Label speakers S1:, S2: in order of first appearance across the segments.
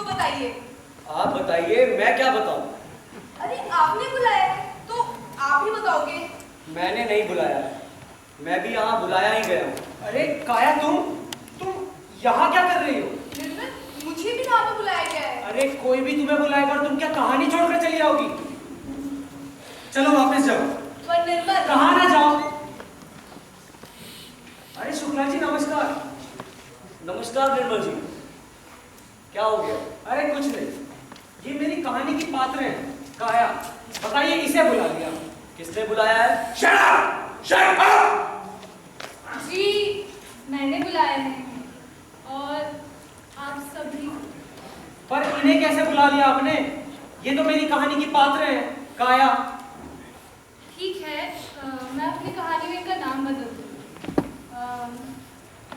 S1: तो बताइए।
S2: आप बताइए, मैं क्या बताऊं?
S1: अरे आपने बुलाया है तो आप ही बताओगे।
S2: मैंने नहीं बुलाया, मैं भी यहाँ बुलाया ही गया हूँ।
S3: अरे काया, तुम यहाँ क्या कर रही हो?
S1: निर्मल, मुझे भी यहाँ पे बुलाया गया है।
S3: अरे कोई भी तुम्हें बुलाएगा और तुम क्या कहानी छोड़कर चली आओगी? चलो वापस जाओ।
S1: पर निर्मल,
S3: कहाँ ना जाओ। अरे शुक्ला जी नमस्कार।
S2: नमस्कार निर्मल जी, क्या हो गया?
S3: अरे कुछ नहीं, ये मेरी कहानी की पात्र है काया। बताइए, इसे बुला लिया।
S2: किसने बुलाया है?
S4: Shut up! Shut up!
S5: जी मैंने बुलाया है और आप सभी।
S3: पर इन्हें कैसे बुला लिया आपने? ये तो मेरी कहानी की पात्र है काया।
S5: ठीक है, मैं अपनी कहानी में इनका नाम बदल दूँ।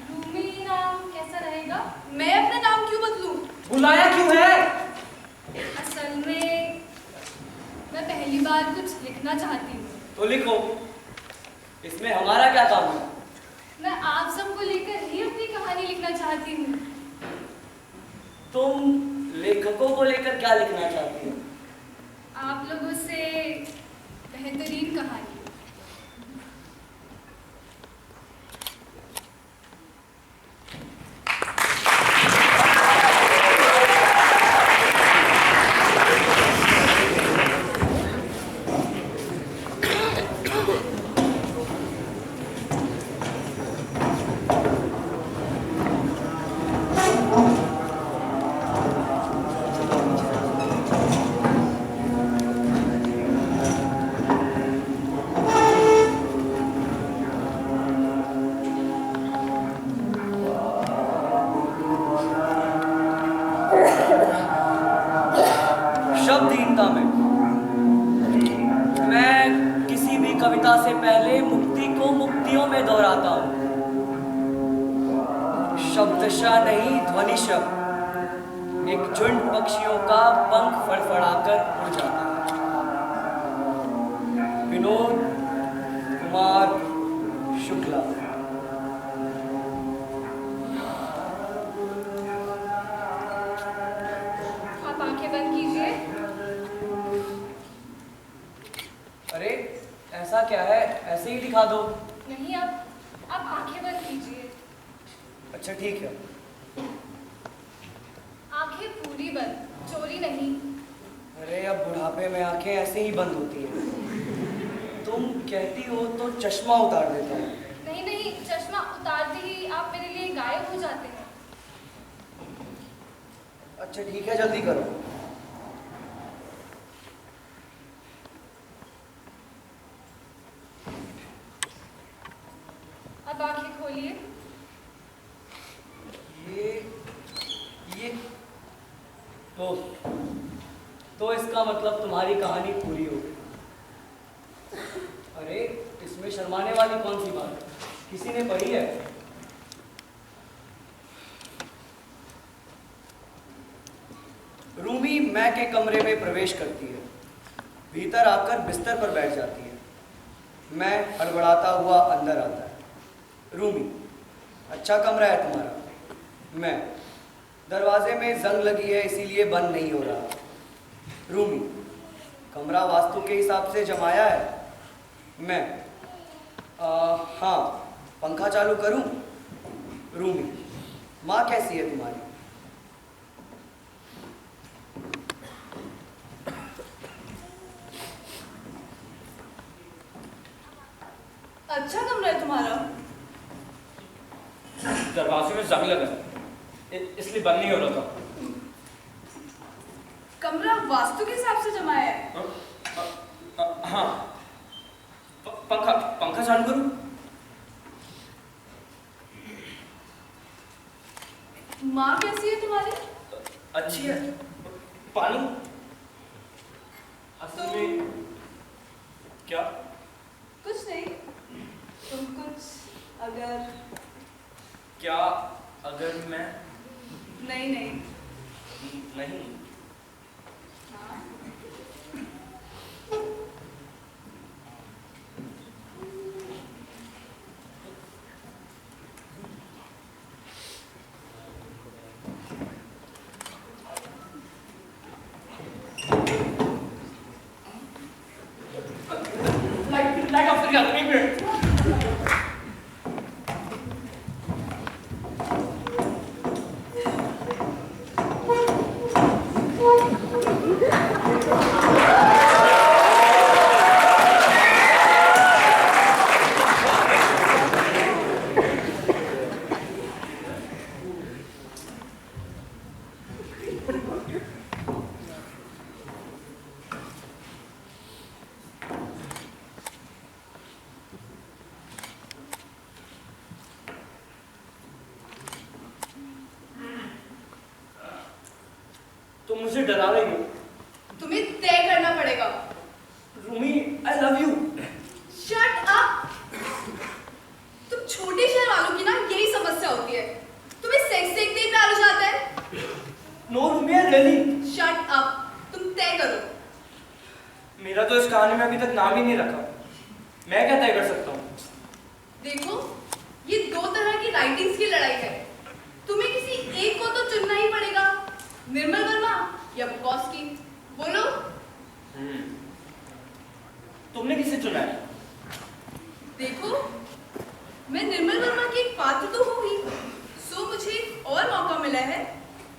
S5: रूमी नाम कैसा रहेगा?
S1: मैं अपना नाम क्यों बदलूं?
S3: बुलाया क्यों है?
S5: असल में मैं पहली बार कुछ लिखना चाहती हूँ।
S2: तो लिखो, इसमें हमारा क्या काम है?
S5: मैं आप सबको लेकर ही अपनी कहानी लिखना चाहती हूँ।
S2: तुम लेखकों को लेकर क्या लिखना चाहती हो?
S5: आप लोगों से बेहतरीन कहानी।
S2: शब्दहीनता में मैं किसी भी कविता से पहले मुक्ति को मुक्तियों में दोहराता हूँ। शब्दशः नहीं, ध्वनिशः। एक झुंड पक्षियों का पंख फड़फड़ाकर उड़ जाता है। विनोद कुमार शुक्ला।
S5: आप आंखें बंद कीजिए।
S2: अरे ऐसा क्या है, ऐसे ही दिखा दो।
S5: नहीं, आप आंखें बंद कीजिए।
S2: अच्छा ठीक है।
S5: आंखें पूरी बंद, चोरी नहीं।
S2: अरे अब बुढ़ापे में आंखें ऐसे ही बंद होती हैं। तुम कहती हो तो चश्मा उतार देता हूँ।
S5: नहीं नहीं, चश्मा उतारते ही आप मेरे लिए गायब हो जाते हैं।
S2: अच्छा ठीक है, जल्दी करो।
S5: अब आंखें खोलिए।
S2: ये तो इसका मतलब तुम्हारी कहानी पूरी हो गई। अरे इसमें शर्माने वाली कौन सी बात है? किसी ने पढ़ी है? रूमी मैं के कमरे में प्रवेश करती है। भीतर आकर बिस्तर पर बैठ जाती है। मैं हड़बड़ाता हुआ अंदर आता है। रूमी, अच्छा कमरा है तुम्हारा। मैं, दरवाजे में जंग लगी है इसीलिए बंद नहीं हो रहा। रूमी, कमरा वास्तु के हिसाब से जमाया है। मैं, हाँ, पंखा चालू करूं? रूमी, माँ कैसी है तुम्हारी?
S1: अच्छा कमरा है तुम्हारा।
S4: दरवाजे में जंग लगा है, इसलिए बंद नहीं हो रहा था।
S1: कमरा वास्तु के हिसाब से जमाया है।
S4: हाँ, पंखा चालू करूं?
S1: माँ कैसी है तुम्हारी?
S4: अच्छी है। पानी असल में क्या?
S1: कुछ नहीं। तुम कुछ अगर
S4: क्या अगर मैं
S1: नहीं नहीं
S4: नहीं
S1: हाँ।
S4: तुम मुझे डरा रही हो।
S1: तुम्हें तय करना पड़ेगा।
S4: Rumi, I love you.
S1: Shut up. तुम छोटे शहर वालों की ना यही समस्या होती है, तुम्हें सेक्स देखते ही प्यार हो जाता है।
S4: No Rumi, I really.
S1: Shut up, तुम तय करो।
S4: मेरा तो इस कहानी में अभी तक नाम ही नहीं रखा, मैं क्या तय कर सकता हूँ?
S1: देखो, ये दो तरह की राइटिंग्स की लड़ाई है, तुम्हें किसी एक को तो चुनना ही पड़ेगा, निर्मल वर्मा या बुकॉस्की। बोलो।
S4: तुमने किसे चुना है?
S1: देखो, मैं निर्मल वर्मा की एक पात्र तो हूँ ही, सो मुझे और मौका मिला है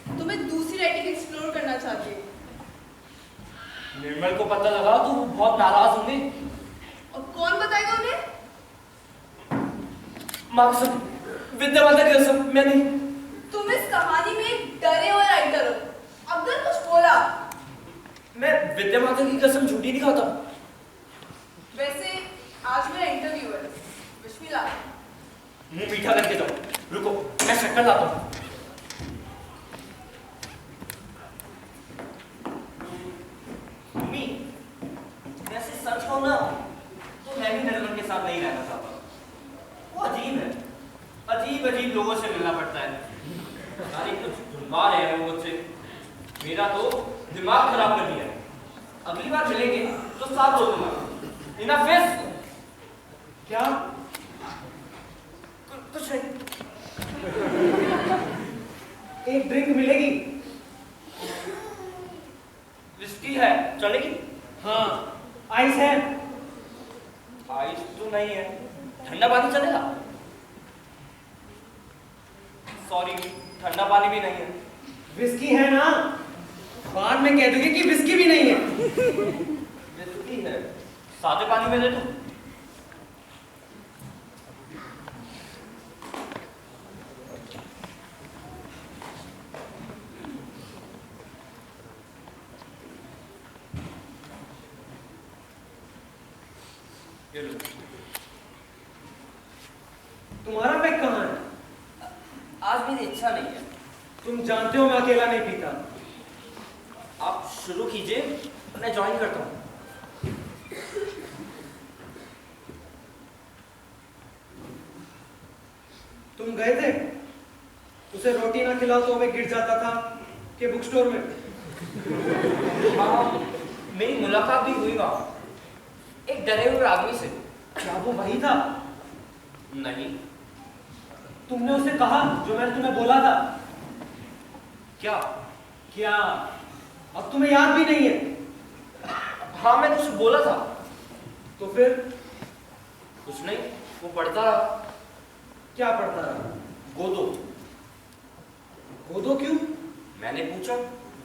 S1: तो मैं दूसरी राइटिंग एक्सप्लोर करना चाहती हूँ।
S4: निर्मल को पता लगा तो वो बहुत नाराज होंगे।
S1: और कौन बताएगा उन्हें?
S4: माँ कसम, विद्या माता की कसम, मैं नहीं।
S1: तुम इस कहानी में एक डरे हुए राइटर हो, अगर कुछ बोला।
S4: मैं विद्या माता की कसम झूठी नहीं खाता।
S1: वैसे आज मेरा इंटरव्यू है, विश्मिला।
S4: मुंह मीठा करके जाओ। रुको, मैं शक्कर लाता हूँ। वैसे सच कहूं ना तो मैं भी निर्मल के साथ नहीं रहना चाहता। वो अजीब है, अजीब अजीब लोगों से मिलना पड़ता है। सारी कुछ ढूंढवा रहे हैं वो मुझसे। मेरा तो दिमाग खराब कर दिया है। अगली बार मिलेंगे तो साथ बोल दूंगा। Enough face.
S3: क्या?
S4: कुछ नहीं।
S3: एक ड्रिंक मिलेगी?
S4: विस्की है, चलेगी?
S3: हाँ। आइस है?
S4: आइस तो नहीं है। ठंडा पानी चलेगा? सॉरी, ठंडा पानी भी नहीं है।
S3: विस्की है ना? बाद में कह दोगे कि विस्की भी नहीं है।
S4: विस्की है, सादे पानी में दे दो।
S3: तुम्हारा पैक कहाँ है?
S4: आज मेरी इच्छा नहीं है।
S3: तुम जानते हो मैं अकेला नहीं पीता।
S4: आप शुरू कीजिए, मैं ज्वाइन करता हूँ।
S3: तुम गए थे? उसे रोटी ना खिलाओ तो वह गिर जाता था कि बुक स्टोर में?
S4: हाँ, मेरी मुलाकात भी हुई वहाँ, एक डरे हुए आदमी से।
S3: क्या वो वही था?
S4: नहीं।
S3: तुमने उसे कहा जो मैंने तुम्हें बोला था?
S4: क्या?
S3: क्या अब तुम्हें याद भी नहीं है?
S4: हाँ, मैंने उसे बोला था।
S3: तो फिर?
S4: कुछ नहीं, वो पढ़ता रहा।
S3: क्या पढ़ता रहा?
S4: गोदो।
S3: गोदो क्यों?
S4: मैंने पूछा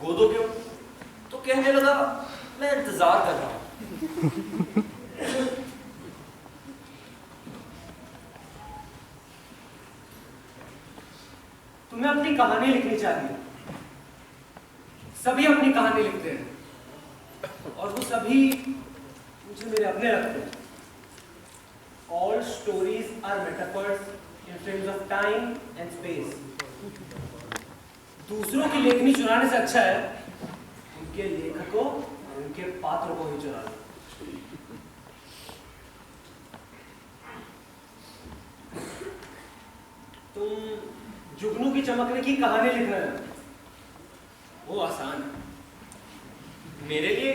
S4: गोदो क्यों, तो कहने लगा मैं इंतजार कर रहा हूँ।
S3: तुम्हें अपनी कहानी लिखनी चाहिए। सभी अपनी कहानी लिखते हैं और वो सभी मुझे मेरे अपने लगते हैं। All stories are metaphors in terms of time and space. दूसरों की लेखनी चुराने से अच्छा है उनके लेखकों और उनके पात्रों को ही चुराना। तुम जुगनू की चमकने की कहानी लिख रहे हो, वो आसान है।
S4: मेरे लिए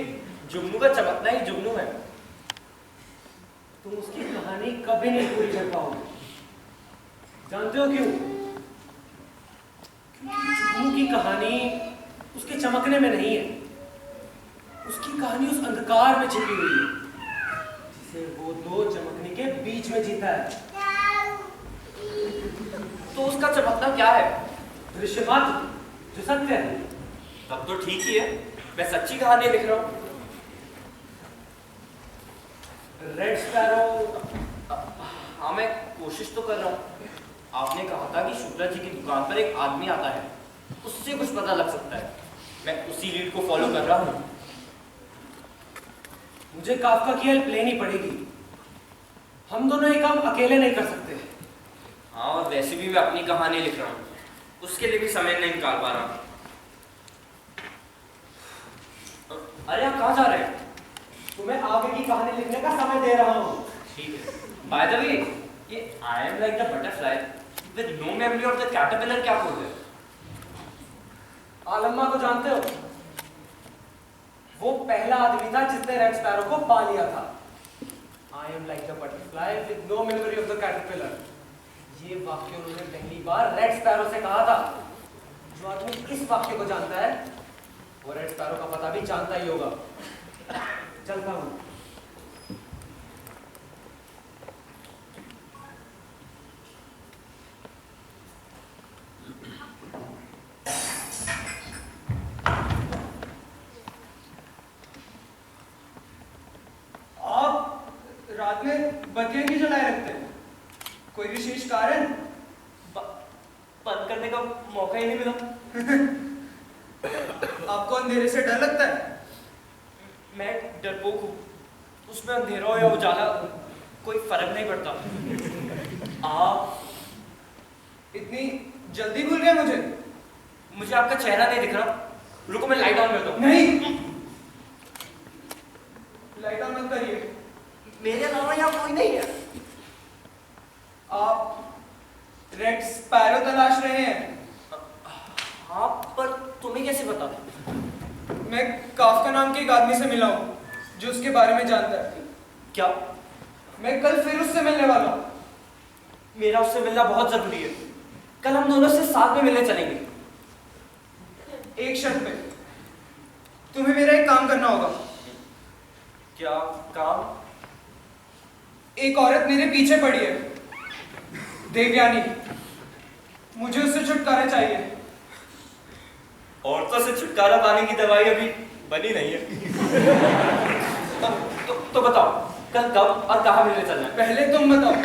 S4: जुगनू का चमकना ही जुगनू है।
S3: तुम उसकी कहानी कभी नहीं पूरी कर पाओगे। जानते हो क्यों? क्योंकि जुगनू की कहानी उसके चमकने में नहीं है, उसकी कहानी उस अंधकार में छिपी हुई है जिसे वो दो चमकने के बीच में जीता है।
S4: तो उसका चमकना क्या है?
S3: दृश्य मात्र जो सत्य है।
S4: तब तो ठीक ही है, मैं सच्ची कहानी लिख रहा हूँ।
S3: Red sparrow.
S4: हाँ, मैं कोशिश तो कर रहा हूँ। आपने कहा था कि शुक्ला जी की दुकान पर एक आदमी आता है, उससे कुछ पता लग सकता है। मैं उसी लीड को फॉलो कर रहा हूँ।
S3: मुझे काफका की हेल्प लेनी पड़ेगी। हम दोनों ये काम अकेले नहीं कर सकते।
S4: हाँ, और वैसे भी मैं अपनी कहानी लिख रहा हूँ, उसके लिए भी समय नहीं निकाल पा रहा। अरे आप कहाँ जा रहे हैं?
S3: तुम्हें आगे की कहानी लिखने का समय दे रहा हूँ।
S4: ठीक है। बाय द वे, ये I am like the butterfly with no memory of the caterpillar क्या बोल रहे हैं?
S3: आलम्मा को जानते हो? वो पहला आदमी था जिसने रेड स्पैरो को पा लिया था। I am like the butterfly with no memory of the caterpillar. ये वाक्य उन्होंने पहली बार रेड स्पैरो से कहा था। जो आदमी इस वाक्य को जानता है वो रेड स्पैरो का पता भी जानता ही होगा। चलता हूँ।
S2: रात में बत्तियां क्यों जलाए रखते हैं? कोई विशेष कारण?
S4: बंद करने का मौका ही नहीं मिला।
S2: आपको अंधेरे से डर लगता है?
S4: मैं डरपोक हूँ। उसमें अंधेरा हो या उजाला कोई फर्क नहीं पड़ता। आप
S2: इतनी जल्दी भूल गए मुझे?
S4: मुझे आपका चेहरा नहीं दिख रहा। रुको मैं लाइट ऑन करता हूँ।
S2: नहीं, लाइट ऑन मत करिए।
S4: मेरे अलावा यहाँ कोई नहीं है।
S2: आप रेड स्पैरो तलाश रहे हैं?
S4: हाँ, पर तुम्हें कैसे पता?
S2: मैं काफका नाम के एक आदमी से मिला हूँ जो उसके बारे में जानता है।
S4: क्या?
S2: मैं कल फिर उससे मिलने वाला हूँ।
S4: मेरा उससे मिलना बहुत जरूरी है। कल हम दोनों से साथ में मिलने चलेंगे।
S2: एक शर्त पे। तुम्हें मेरा एक काम करना होगा।
S4: क्या काम?
S2: एक औरत मेरे पीछे पड़ी है, देवयानी। मुझे उससे छुटकारा चाहिए।
S4: औरतों से छुटकारा पाने की दवाई अभी बनी नहीं है। तो बताओ कल कब और कहाँ मिलने चलना है?
S2: पहले तुम बताओ,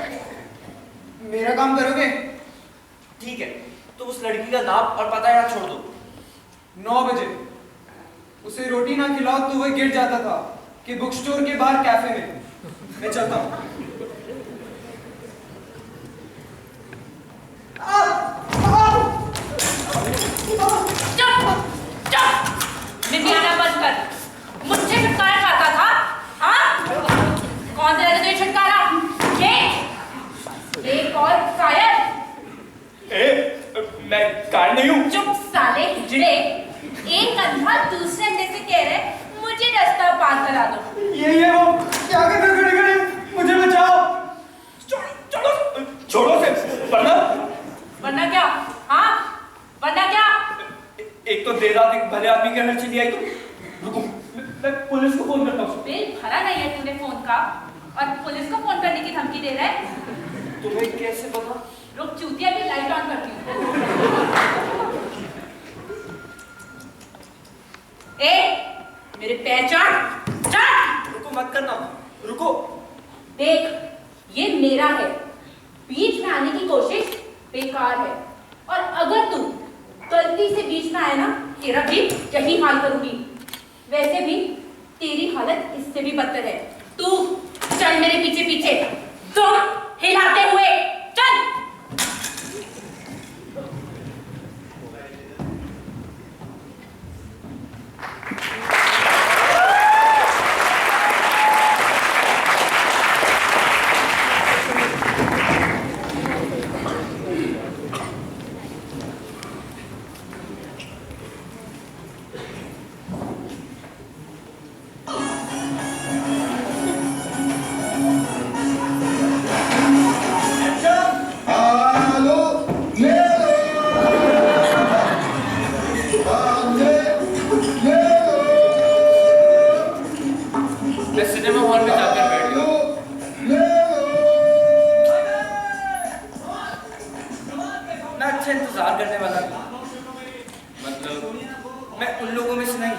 S2: मेरा काम करोगे?
S4: ठीक है, तो उस लड़की का नाम और पता यहाँ छोड़ दो।
S2: 9 बजे। उसे रोटी ना खिलाओ तो वह गिर जाता था कि बुक स्टोर के बाहर कैफे में। मैं चलता हूँ।
S6: निधियाना बंद कर। मुझसे छुटकारा चाहता था? हाँ? कौन दे रहा तुझे छुटकारा? ये एक और कायर।
S4: मैं कार नहीं हूँ।
S6: चुप साले हिजड़े। एक अंधा दूसरे अंधे से कह रहे मुझे रास्ता पार करा दो।
S2: ये वो क्या कर रहे हो? खड़े खड़े मुझे बचाओ।
S4: छोड़ो से,
S6: वरना क्या? हाँ, वरना क्या?
S4: एक तो देर रात एक भले आदमी के घर चली आई। तो रुको, मैं पुलिस को फोन करता हूँ।
S6: बिल भरा नहीं है तूने फोन का और पुलिस को फोन करने की धमकी दे रहा है।
S4: तुम्हें कैसे पता?
S6: रुक चूतिया भी लाइट ऑन करती हूँ। ए, मेरे पैर चढ़।
S4: रुको मत करना, रुको।
S6: देख, ये मेरा है। बीच में आने की कोशिश बेकार है। और अगर तू गलती से बीच में आया ना, तेरा भी यही हाल करूंगी। वैसे भी तेरी हालत इससे भी बदतर है। तू चल मेरे पीछे पीछे, तुम हिलाते हुए चल।
S4: मैं सिनेमा हॉल में जाकर बैठ गया। मैं अच्छा इंतजार करने वाला था। मतलब मैं उन लोगों में से नहीं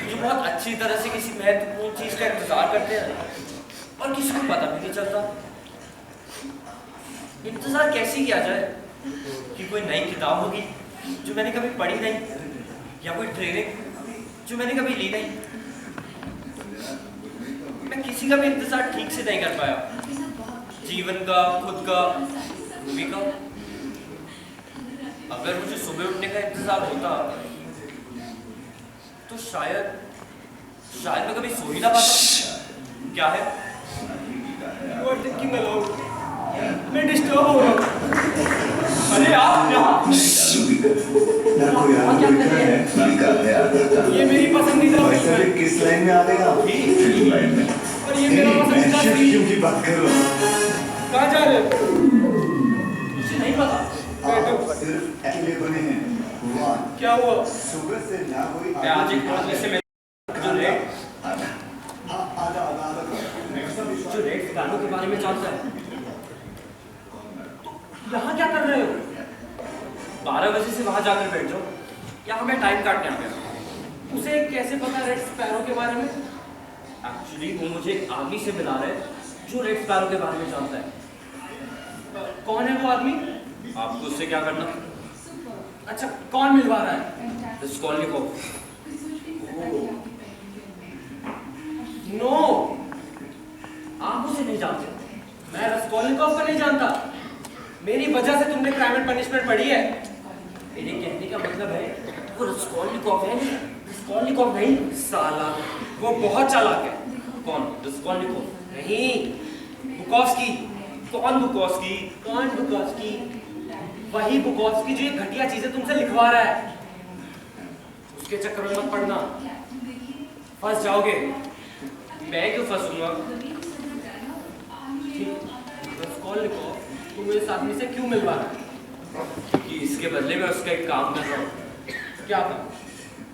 S4: जो बहुत अच्छी तरह से किसी महत्वपूर्ण चीज का इंतजार करते हैं और किसी को पता भी नहीं चलता। इंतजार कैसे किया जाए कि कोई नई किताब होगी जो मैंने कभी पढ़ी नहीं, या कोई ट्रेनिंग जो मैंने कभी ली नहीं। मैं किसी का भी इंतजार ठीक से नहीं कर पाया, जीवन का, खुद का, मूवी का। अगर मुझे सुबह उठने का इंतजार होता तो शायद शायद मैं कभी सो ही ना पाता। क्या है?
S3: You are thinking aloud. मैं डिस्टर्ब हो रहा हूँ।
S4: अरे आप यहाँ
S7: क्या कर रहे हैं?
S3: ये मेरी पसंदीदा फिल्म है
S7: किस लाइन में आ गए आप? फिल्म लाइन में।
S3: और ये मेरा पसंदीदा सीरीज।
S7: क्यों की बात कर रहा हूँ?
S3: कहाँ जा रहे हो?
S4: मुझे नहीं पता।
S7: आप सिर्फ अकेले बने हैं। वाह,
S3: क्या हुआ?
S7: सुबह से ना कोई
S4: मैं आज एक आदमी से जो रेड गानों के बारे में जानता है।
S3: यहाँ क्या कर रहे हो?
S4: 12 बजे से वहां जाकर बैठ जाओ। यहाँ मैं टाइम काटने आ गया।
S3: उसे कैसे पता रेड स्पैरो के बारे में?
S4: एक्चुअली वो मुझे एक आदमी से मिला रहे जो रेड स्पैरो के बारे में जानता है।
S3: कौन है वो आदमी?
S4: आपको उससे क्या करना?
S3: अच्छा, कौन मिलवा रहा है?
S4: रस्कोल्निकोव।
S3: नो,
S4: आप उसे नहीं जानते।
S3: मैं रस्कोल्निकोव को नहीं जानता। मेरी वजह से तुमने क्राइम एंड पनिशमेंट पढ़ी है।
S4: मेरे कहने का मतलब है वो रस्कोल्निकोव है। रस्कोल्निकोव नहीं साला।
S3: वो बहुत चालाक है।
S4: कौन? रस्कोल्निकोव
S3: नहीं, बुकॉव्स्की।
S4: कौन? बुकॉव्स्की।
S3: कौन बुकॉव्स्की? वही बुकॉव्स्की जो ये घटिया चीजें तुमसे लिखवा रहा है। उसके चक्कर में मत पड़ना, फंस जाओगे।
S4: मैं क्यों फंसूंगा?
S3: रस्कोल्निकोव तुम्हें इस आदमी से क्यों मिलवा रहा है?
S4: क्योंकि इसके बदले में उसका एक काम कर रहा हूँ।
S3: क्या था?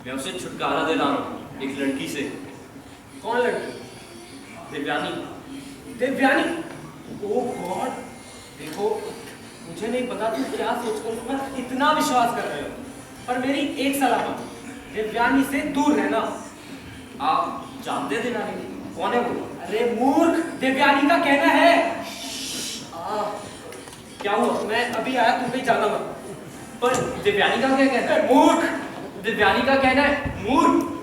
S4: मैं उसे छुटकारा दे रहा हूँ एक लड़की से।
S3: कौन लड़की?
S4: दिव्यानी।
S3: देवयानी? ओह गॉड, देखो मुझे नहीं पता तुम क्या सोचकर तुम पर इतना विश्वास कर रहे हो, पर मेरी एक सलाह मानो, देवयानी से दूर रहना।
S4: आप जानते थे ना? कौन है वो?
S3: अरे मूर्ख, देवयानी का कहना है।
S4: क्या हुआ?
S3: मैं अभी आया, तुम कहीं जाना मत।
S4: पर दिव्यानी का क्या कहना है?
S3: मूर्ख,
S4: दिव्यानी का कहना है मूर्ख।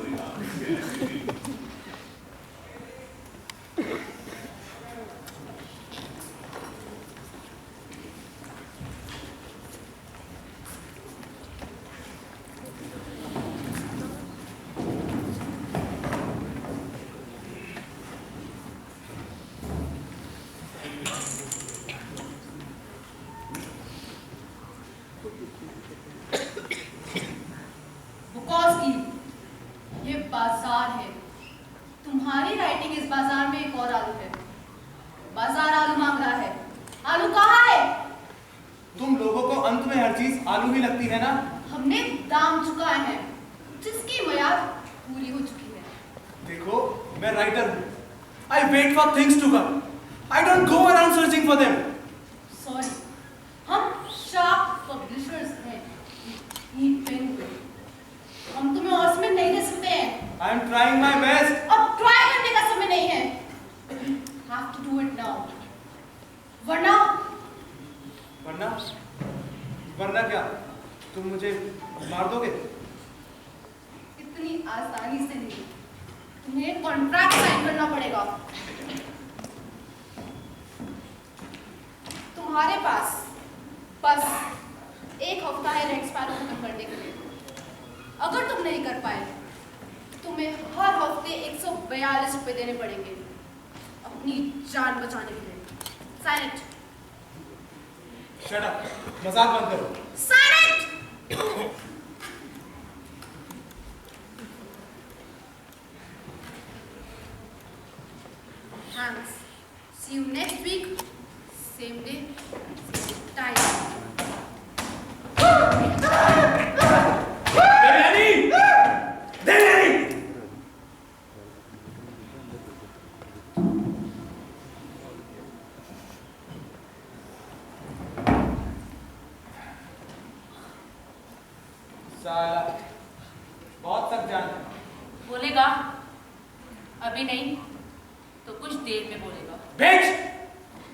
S1: बुकॉव्स्की, ये बाजार है। तुम्हारी राइटिंग इस बाजार में एक और आलू है। बाजार आलू मांग रहा है। आलू कहाँ है?
S8: तुम लोगों को अंत में हर चीज आलू ही लगती है ना?
S1: हमने दाम चुकाए हैं, जिसकी मियाद पूरी हो चुकी है।
S8: देखो, मैं राइटर हूँ। I wait for things to come. I don't go around searching for them.
S1: Sorry, हम शार्प पब्लिशर्स हैं। हम तुम्हें और समय नहीं दे सकते हैं।
S8: I am trying my best.
S1: अब ट्राई करने का समय नहीं है। Have to do it now. वरना
S8: वरना क्या? तुम मुझे मार दोगे?
S1: इतनी आसानी से नहीं। तुम्हें कॉन्ट्रैक्ट साइन करना पड़ेगा। तुम्हारे पास बस एक हफ्ता है रेड स्पैरो खत्म करने के लिए। अगर तुम नहीं कर पाए तो तुम्हें हर हफ्ते 142 रुपए देने पड़ेंगे अपनी जान बचाने के लिए। Sign it.
S8: Shut up. मजाक बंद करो।
S1: Sign it. Thanks. See you next week. Same day, same time.
S3: Devyani! Devyani!
S8: साला, बहुत सख्त जान है।
S6: बोलेगा, अभी नहीं तो कुछ देर में बोलेगा।
S8: बेच!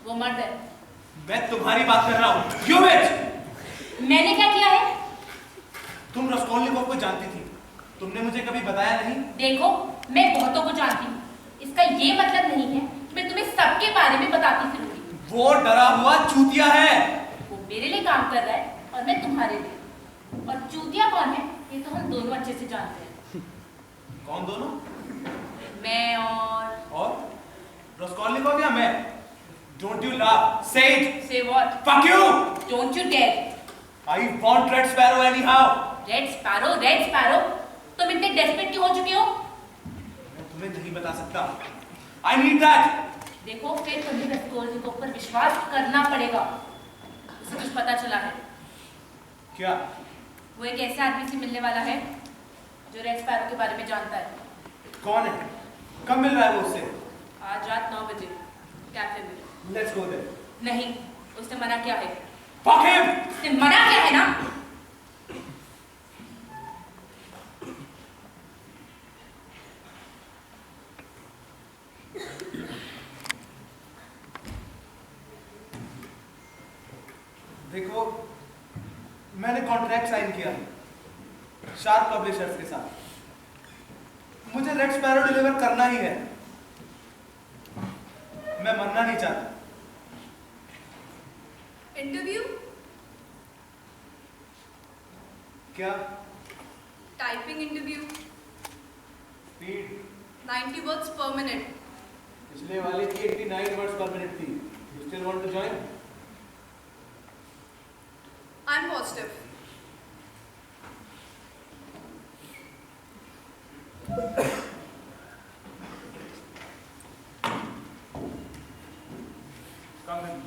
S6: वो मर्द है।
S8: मैं तुम्हारी बात कर रहा हूँ। क्यों बेच?
S6: मैंने क्या किया है?
S8: तुम रस्कोल्निकोव को जानती थी। तुमने मुझे कभी बताया नहीं।
S6: देखो, मैं बहुतों को जानती हूँ। इसका ये मतलब नहीं है कि मैं तुम्हें सबके बारे में बताती फिरूंगी।
S8: वो डरा हुआ चूतिया है।
S6: वो मेरे लिए काम कर रहा है और मैं तुम्हारे लिए। और चूतिया कौन है ये तो हम दोनों अच्छे से जानते हैं।
S8: कौन दोनों?
S6: मैं और
S8: Raskolnikov या मैं? Don't you laugh. Say it.
S6: Say what?
S8: Fuck you.
S6: Don't you dare.
S8: I want Red Sparrow anyhow.
S6: Red Sparrow, तुम इतने डेस्परेट क्यों हो चुके हो?
S8: मैं तुम्हें नहीं बता सकता. I need that.
S6: देखो फिर तुम्हें रस्कोल्निकोव पर विश्वास करना पड़ेगा. उसे कुछ पता चला है.
S8: क्या?
S6: वो एक ऐसे आदमी से मिलने वाला है जो रेड स्पैरो के बारे में जानता है.
S8: कौन है? कब मिल रहा है वो उससे?
S6: आज रात 9 बजे कैफे में.
S8: Let's go there.
S6: नहीं, उसने मना किया है.
S8: Fuck him.
S6: उसने मना किया है ना?
S8: देखो, मैंने कॉन्ट्रैक्ट साइन किया शार्प पब्लिशर्स के साथ. मुझे रेड स्पैरो डिलीवर करना ही है. मैं मरना नहीं चाहता.
S5: इंटरव्यू,
S8: क्या?
S5: Typing interview,
S8: speed
S5: 90 words per minute.
S8: पिछले वाले की 89 वर्ड्स पर मिनट थी. You still want to join?
S5: I'm positive.
S8: Come in.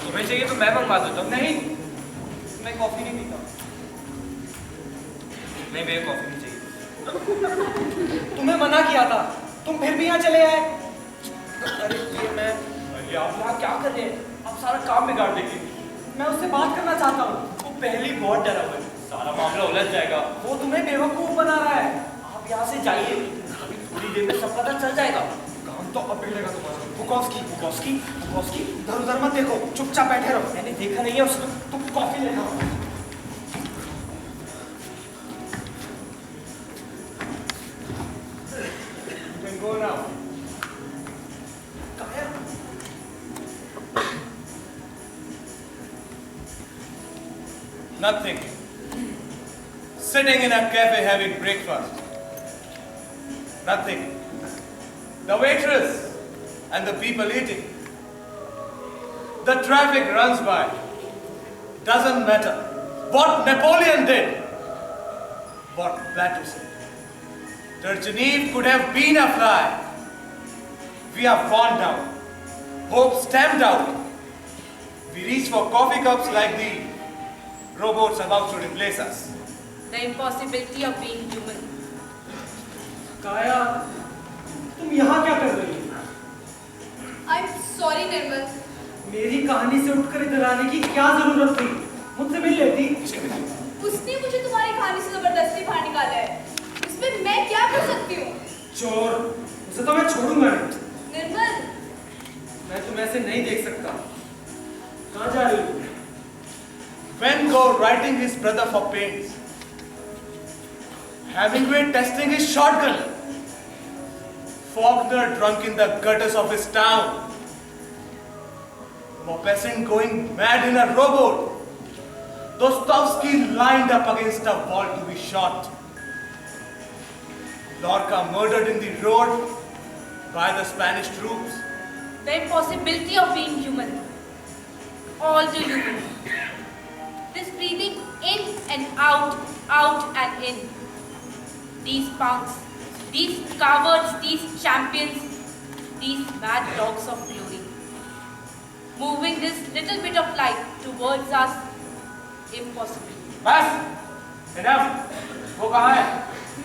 S4: तुम्हें चाहिए तो मैं मंगवा देता हूँ.
S8: नहीं, मैं कॉफी नहीं पीता.
S4: नहीं, मेरे कॉफी नहीं चाहिए.
S8: तुम्हें मना किया था, तुम फिर भी यहाँ चले आए.
S4: अरे आप यहाँ क्या कर रहे हैं? आप सारा काम बिगाड़ देंगे.
S8: मैं उससे बात करना चाहता हूँ.
S4: वो पहले ही बहुत डरा हुआ है. सारा मामला उलझ जाएगा.
S8: वो तुम्हें बेवकूफ बना रहा है.
S4: आप यहाँ से जाइए. अभी थोड़ी देर में सब पता चल जाएगा.
S8: काम तो अब बिगड़ेगा तुम्हारा. बुकॉस्की, इधर उधर मत देखो, चुपचाप बैठे रहो.
S4: मैंने देखा नहीं है उसको.
S8: तुम कॉफी लेना. You can go now. Nothing. Sitting in a cafe having breakfast. Nothing. The waitress and the people eating. The traffic runs by. Doesn't matter what Napoleon did, what Plato said. Turgenev could have been a fly. We are worn down, hope stamped out. We reach for coffee cups like the robots about to replace us.
S6: The impossibility of being human.
S3: काया, तुम यहाँ क्या कर रही हो?
S5: I'm sorry निर्मल.
S3: मेरी कहानी से उठकर इधर आने की क्या जरूरत थी? मुझसे मिल लेती.
S5: उसने मुझे तुम्हारी कहानी से जबरदस्ती बाहर निकाला है. इसमें मैं क्या कर सकती हूँ?
S3: चोर, उसे तो मैं छोड़ूंगा नहीं.
S5: निर्मल,
S3: मैं तुम्हें ऐसे नहीं देख सकता. कहाँ जा रही हो?
S8: Van Gogh writing his brother for pains. Hemingway testing his shotgun. Faulkner drunk in the gutters of his town. Maupassant going mad in a rowboat. Dostoevsky lined up against a wall to be shot. Lorca murdered in the road by the Spanish troops.
S6: The impossibility of being human. All too human. This breathing in and out, out and in. These punks, these cowards, these champions, these mad dogs of glory. Moving this little bit of light towards us, impossible.
S8: बस, enough. वो कहाँ है?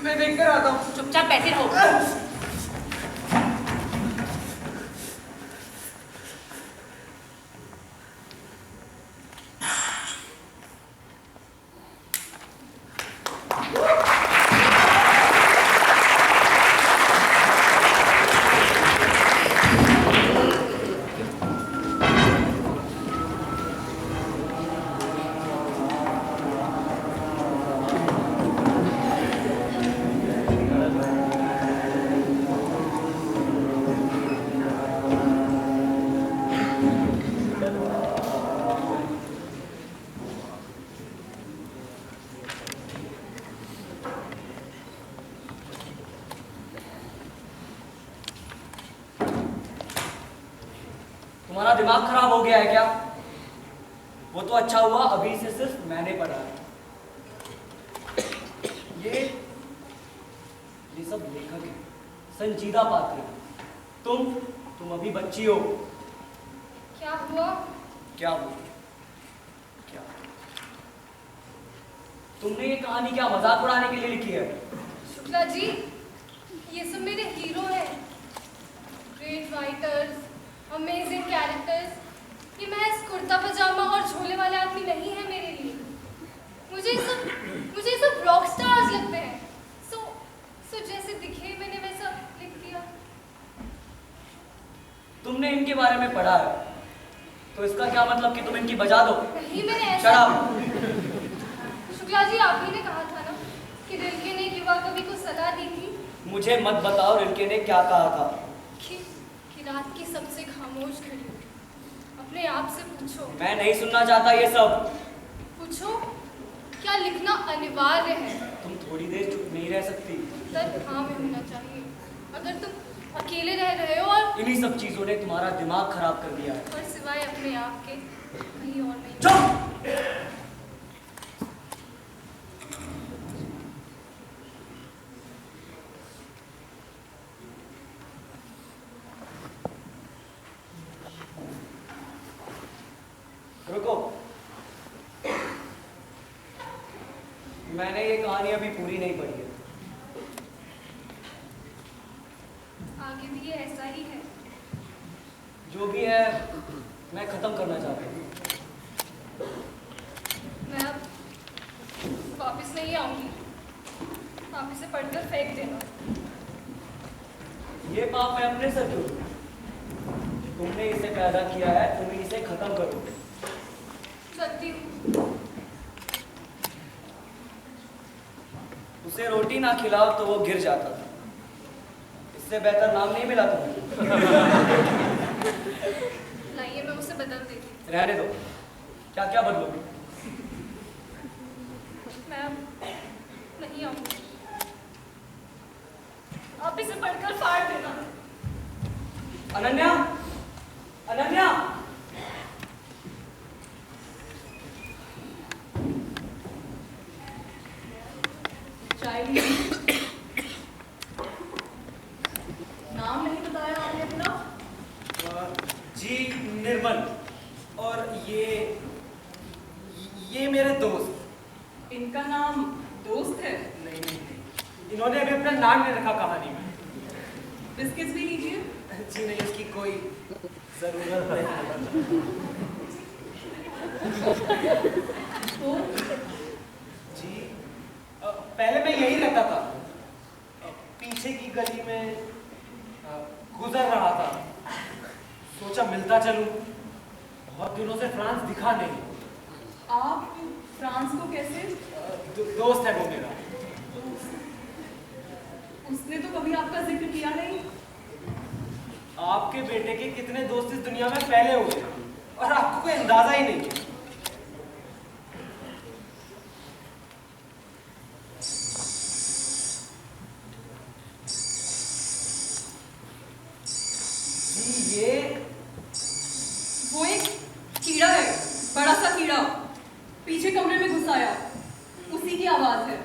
S8: मैं देख कर आता हूँ.
S6: चुपचाप बैठे रहो.
S2: तुम्हारा दिमाग खराब हो गया है क्या? वो तो अच्छा हुआ अभी से सिर्फ मैंने पढ़ा है। ये सब लेखक है, संजीदा पात्र है। तुम अभी बच्ची हो।
S5: क्या हुआ?
S2: क्या हुआ? क्या? तुमने ये कहानी क्या मजाक उड़ाने के लिए लिखी है?
S5: शुक्ला जी, ये सब मेरे हीरो हैं। Great writers, amazing characters. ये महज कुर्ता पजामा और झोले वाले आदमी नहीं है मेरे लिए। मुझे सब रॉक स्टार्स लगते हैं। सो जैसे दिखे मैंने वैसा लिख दिया।
S2: तुमने इनके बारे में पढ़ा है तो इसका क्या मतलब कि तुम इनकी बजा दो?
S5: नहीं, मैंने ऐसा।
S2: शराब।
S5: शुक्ला जी, आप ही ने कहा था ना कि रिल्के ने एक युवा कवि को सलाह दी थी
S2: मुझे मत बताओ रिल्के ने क्या कहा था।
S5: कि रात की सबसे खामोश घड़ी अपने आप से पूछो।
S2: मैं नहीं सुनना चाहता ये सब।
S5: पूछो, क्या लिखना अनिवार्य है?
S2: तुम थोड़ी देर चुप नहीं रह सकती?
S5: उत्तर हाँ में होना चाहिए। अगर तुम अकेले रह रहे हो और
S2: इन्हीं सब चीजों ने तुम्हारा दिमाग खराब कर दिया है।
S5: और सिवाय अपने आप के कहीं और नहीं।
S2: चुप! रुको, मैंने ये कहानी अभी पूरी नहीं पढ़ी है।
S5: आगे भी ये ऐसा ही है।
S2: जो भी है मैं खत्म करना चाहता हूँ।
S5: मैं अब वापस नहीं आऊंगी। आप इसे पढ़कर फेंक देना।
S2: ये पाप मैं अपने सर क्यों लूं? तुमने इसे पैदा किया है, तुम इसे खत्म करो।
S5: करती हूँ।
S2: उसे रोटी ना खिलाओ तो वो गिर जाता था। इससे बेहतर नाम नहीं मिला तुम्हें।
S5: लाइए, मैं उसे बदल देती हूँ।
S2: रहने दो। क्या क्या बदलोगे?
S5: मैं अब नहीं आऊंगी। आप इसे पढ़कर फाड़ देना।
S2: अनन्या, अनन्या,
S6: चाय नाम नहीं बताया आपने अपना?
S3: जी निर्मल, और ये मेरे दोस्त।
S6: इनका नाम दोस्त है?
S3: नहीं, इन्होंने अभी अपना नाम नहीं रखा कहानी में।
S6: बिस्किट्स भी लीजिए।
S3: जी नहीं, उसकी कोई जरूरत नहीं।
S6: तो
S3: जी पहले मैं यही रहता था, पीछे की गली में गुजर रहा था। सोचा मिलता चलूं। बहुत दिनों से फ्रांस दिखा नहीं।
S6: आप फ्रांस को कैसे?
S3: दोस्त है वो मेरा।
S6: उसने तो कभी आपका जिक्र किया नहीं।
S3: आपके बेटे के कितने दोस्त इस दुनिया में फैले हुए हैं और आपको कोई अंदाजा ही नहीं है। जी ये
S6: वो एक कीड़ा है, बड़ा सा कीड़ा। पीछे कमरे में घुस आया, उसी की आवाज है।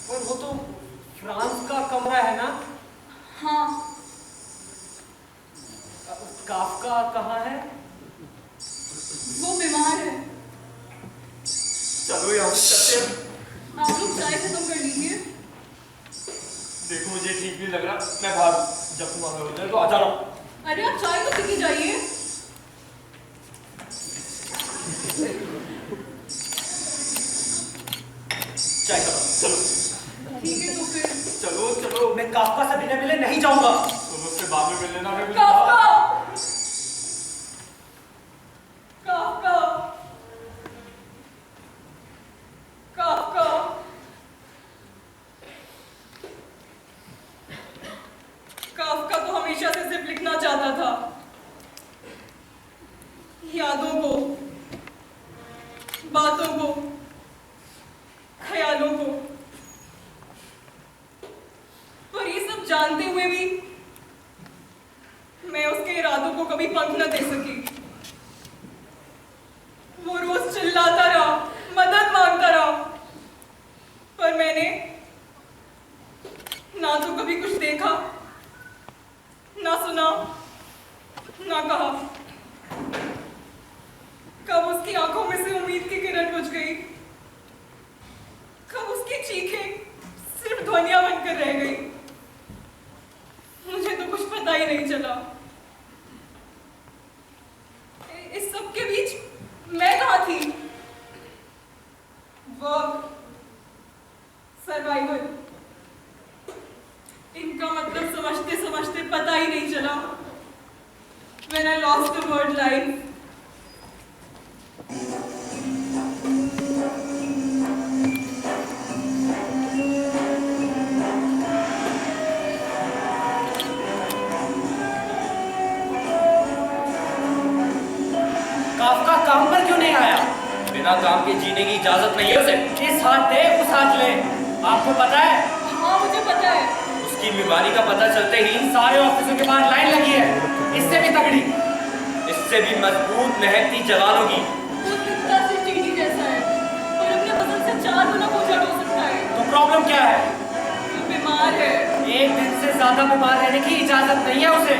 S3: और वो तो फ्रांस का कमरा है ना?
S6: हाँ।
S3: काफका कहाँ है?
S6: वो बीमार है।
S8: चलो यहाँ से चलते हैं।
S6: आप लोग चाय खत्म कर लीजिए।
S8: देखो मुझे ठीक नहीं लग रहा, मैं बाहर जब तुम हो जाए तो आ जाना।
S6: अरे आप चाय तो पी के जाइए।
S8: चाय खत्म, चलो
S6: ठीक है तो फिर
S8: चलो चलो।
S3: मैं काफका से बिना मिले नहीं जाऊंगा।
S8: तुम उससे बाद में मिल लेना। मैं
S6: काफका! काफका! काफका! काफका तो हमेशा से सिर्फ लिखना चाहता था, यादों को, बातों को, ख्यालों को। पर ये सब जानते हुए भी
S9: मैं उसके इरादों को कभी पंख न दे सकी। वो रोज चिल्लाता रहा, मदद मांगता रहा, पर मैंने ना तो कभी कुछ देखा, ना सुना, ना कहा। कब उसकी आंखों में से उम्मीद की किरण बुझ गई, कब उसकी चीखें सिर्फ ध्वनियां बनकर रह गई, मुझे तो कुछ पता ही नहीं चला। इस सब के बीच मैं कहाँ थी? वर्क, सर्वाइवल, इनका मतलब समझते समझते पता ही नहीं चला। When I lost the word life,
S3: Kafka काम पर क्यों नहीं आया?
S4: बिना काम के जीने की इजाजत नहीं है उसे।
S3: इस हाथ दे उस हाथ ले। आपको पता है?
S9: हाँ मुझे पता है।
S4: उसकी बीमारी का पता चलते ही
S3: सारे ऑफिसों के बाहर लाइन लगी है, इससे भी तगड़ी,
S4: इससे भी मजबूत मेहनती जवानों की।
S9: वो दिखता सिर्फ चीनी जैसा है, पर अपने वजन से 4 गुना बोझा हो सकता है।
S3: तो प्रॉब्लम क्या है?
S9: वो बीमार है।
S3: एक दिन से ज्यादा बीमार रहने की इजाजत नहीं है उसे।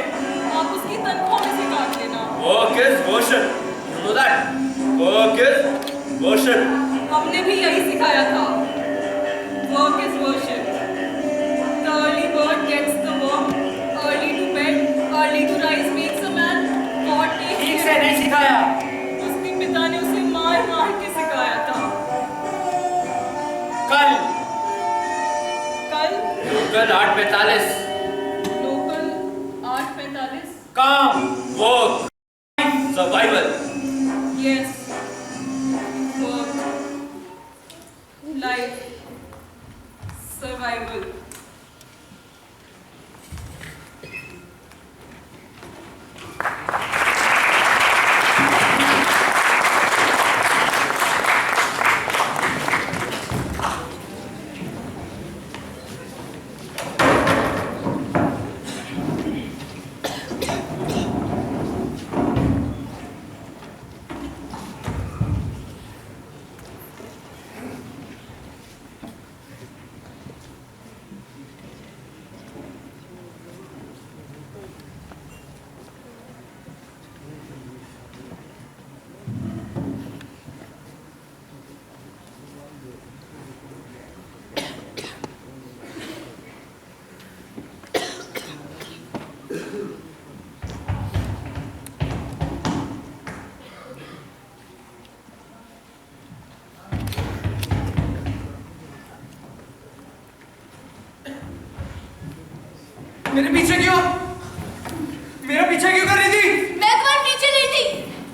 S9: आप उसकी तनख्वाह में से काट लेना।
S4: Work is worship. You know that? Work is worship.
S9: हमने भी यही सिखाया था। Work is worship. The early bird gets the worm. Early to bed, early to rise makes a man. God takes
S3: ठीक
S9: care.
S3: से नहीं सिखाया।
S9: उसके पिता ने उसे मार मार के सिखाया था।
S3: कल
S4: लोकल 8:45
S9: लोकल 8:45।
S3: काम,
S4: work, survival.
S9: Yes. Work. Life. Survival.
S3: मेरे पीछे क्यों? मेरा पीछे क्यों कर रही थी?
S1: मैं तुम्हारे पीछे नहीं थी,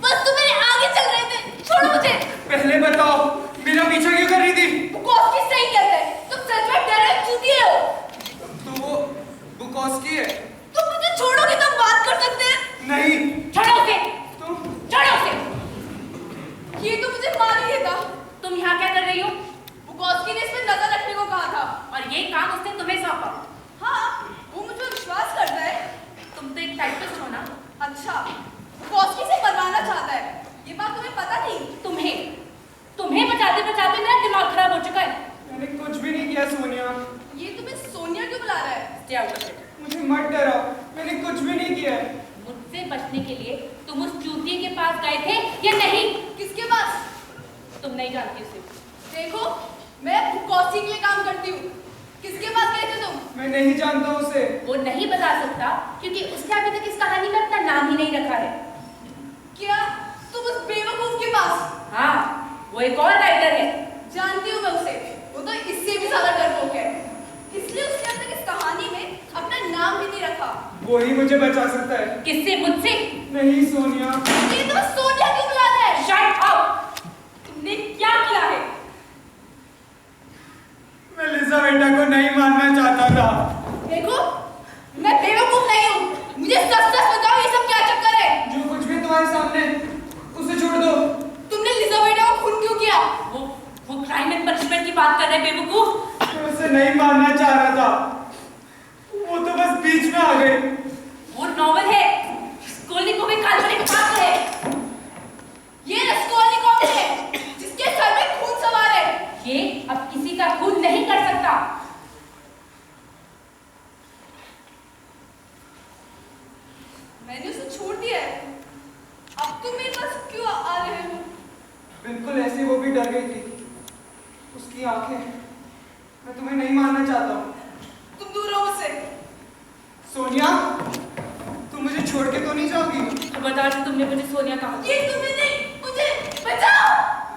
S1: बस तुम मेरे आगे चल रहे थे। छोड़ो मुझे।
S3: पहले बताओ, मेरा पीछा क्यों कर रही थी?
S1: बुकॉस्की सही कहता है, तुम सच में डायरेक्ट चूतिए हो।
S3: तो वो बुकॉस्की है।
S1: तुम मुझे छोड़ोगे तो हम बात कर सकते हैं।
S3: नहीं।
S6: छोड़ो उसे,
S3: तुम
S6: छोड़ो उसे।
S1: ये तो मुझे मार ही देता।
S6: तुम यहाँ क्या कर रही हो?
S1: बुकॉस्की ने इस पे नजर रखने को कहा था।
S6: और ये काम उसने तुम्हें सौंपा।
S1: हाँ, वो मुझ पर विश्वास करता है।
S6: तुम तो एक टाइपिस्ट हो ना?
S1: अच्छा, बुकॉस्की से बनवाना चाहता है। ये बात तुम्हें पता थी?
S6: तुम्हें बचाते बचाते मेरा दिमाग खराब हो चुका है।
S3: मैंने कुछ भी नहीं किया सोनिया।
S1: ये तुम्हें सोनिया क्यों बुला रहा है?
S6: Stay out of it.
S3: मुझे मत डराओ, मैंने कुछ भी नहीं किया है।
S6: मुझसे बचने के लिए तुम उस चूतिए के पास गए थे या नहीं?
S1: किसके पास?
S6: तुम नहीं जानती उसे।
S1: देखो, मैं बुकॉस्की के लिए काम करती हूँ। किसके पास गए थे तुम?
S3: मैं नहीं जानता उसे।
S6: वो नहीं बता सकता क्योंकि उसने अभी तक इस कहानी में अपना नाम ही नहीं रखा है।
S1: क्या तुम उस बेवकूफ के पास?
S6: हाँ, वो एक और राइटर है।
S1: जानती हूँ मैं उसे। वो तो इससे भी ज्यादा डरपोक है। इसलिए उसने अब तक इस कहानी में अपना नाम भी नहीं रखा।
S3: वो ही मुझे बचा सकता है।
S6: किससे? मुझसे?
S3: नहीं सोनिया।
S1: ये तो सोनिया क्यों बुला रहा है?
S6: Shut up! तुमने क्या किया है?
S3: मैं लिजा बेटा को नहीं मानना चाहता था।
S1: देखो, मैं बेवकूफ नहीं हूँ। मुझे सच सच बताओ, ये सब क्या चक्कर है?
S3: जो कुछ भी तुम्हारे सामने, उसे छोड़ दो।
S1: तुमने लिजा बेटा को खून क्यों किया?
S6: वो क्राइम एंड पनिशमेंट की बात कर रहे हैं बेवकूफ।
S3: मैं उसे नहीं मारना चाह रहा था, वो तो बस बीच में आ गई।
S6: वो नॉवल है,
S3: बिल्कुल ऐसे वो भी डर गई थी। उसकी आंखें, मैं तुम्हें नहीं मानना चाहता हूँ।
S9: तुम दूर रहो मुझसे।
S3: सोनिया, तुम मुझे छोड़ के तो नहीं जाओगी?
S6: खबरदार से तुमने मुझे सोनिया कहा।
S9: ये तुम्हें नहीं, मुझे बचाओ।